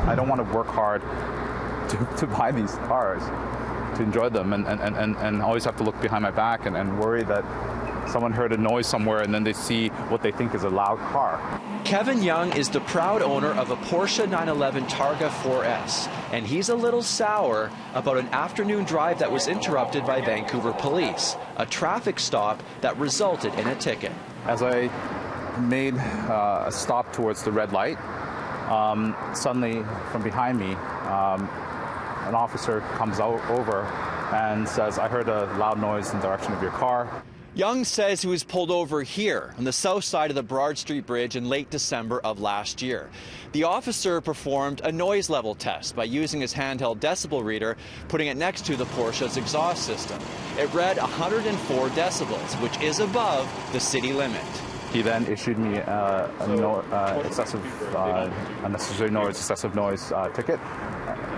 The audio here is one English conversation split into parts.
I don't want to work hard to buy these cars, to enjoy them, and always have to look behind my back and worry that someone heard a noise somewhere and then they see what they think is a loud car. Kevin Young is the proud owner of a Porsche 911 Targa 4S, and he's a little sour about an afternoon drive that was interrupted by Vancouver Police, a traffic stop that resulted in a ticket. As I made a stop towards the red light, suddenly from behind me, an officer comes over and says, "I heard a loud noise in the direction of your car." Young says he was pulled over here on the south side of the Broad Street Bridge in late December of last year. The officer performed a noise level test by using his handheld decibel reader, putting it next to the Porsche's exhaust system. It read 104 decibels, which is above the city limit. He then issued me unnecessary noise, excessive noise ticket.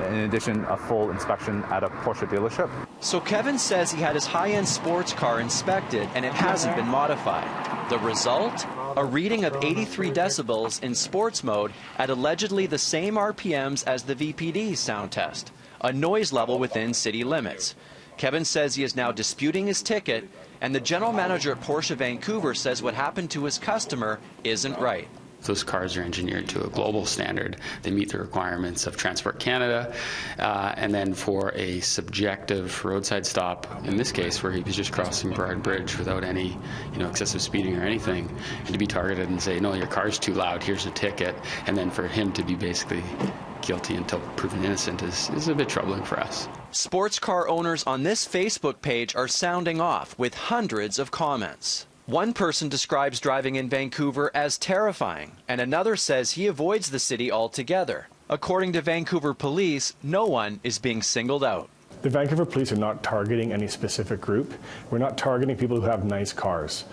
In addition, a full inspection at a Porsche dealership. So Kevin says he had his high-end sports car inspected and it hasn't been modified. The result? A reading of 83 decibels in sports mode at allegedly the same RPMs as the VPD sound test, a noise level within city limits. Kevin says he is now disputing his ticket, and the general manager at Porsche Vancouver says what happened to his customer isn't right. Those cars are engineered to a global standard. They meet the requirements of Transport Canada, and then for a subjective roadside stop, in this case where he was just crossing Broad Bridge without any excessive speeding or anything, and to be targeted and say, no, your car's too loud, here's a ticket, and then for him to be basically guilty until proven innocent is a bit troubling for us. Sports car owners on this Facebook page are sounding off with hundreds of comments. One person describes driving in Vancouver as terrifying, and another says he avoids the city altogether. According to Vancouver Police, no one is being singled out. The Vancouver Police are not targeting any specific group. We're not targeting people who have nice cars.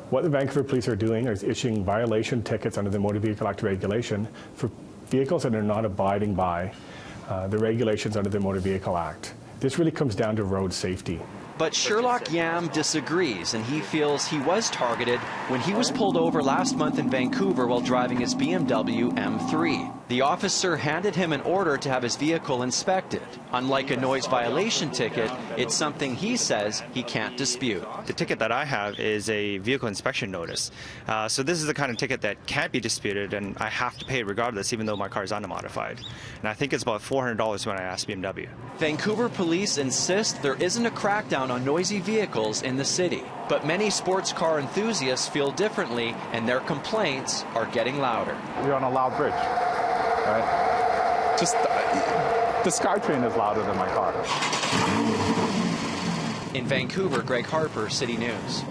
What the Vancouver Police are doing is issuing violation tickets under the Motor Vehicle Act regulation for vehicles that are not abiding by the regulations under the Motor Vehicle Act. This really comes down to road safety. But Sherlock Yam disagrees, and he feels he was targeted when he was pulled over last month in Vancouver while driving his BMW M3. The officer handed him an order to have his vehicle inspected. Unlike a noise violation ticket, it's something he says he can't dispute. The ticket that I have is a vehicle inspection notice. So this is the kind of ticket that can't be disputed, and I have to pay it regardless, even though my car is unmodified. And I think it's about $400 when I asked BMW. Vancouver Police insist there isn't a crackdown on noisy vehicles in the city. But many sports car enthusiasts feel differently, and their complaints are getting louder. You're on a loud bridge, right? Just the SkyTrain is louder than my car. In Vancouver, Greg Harper, City News.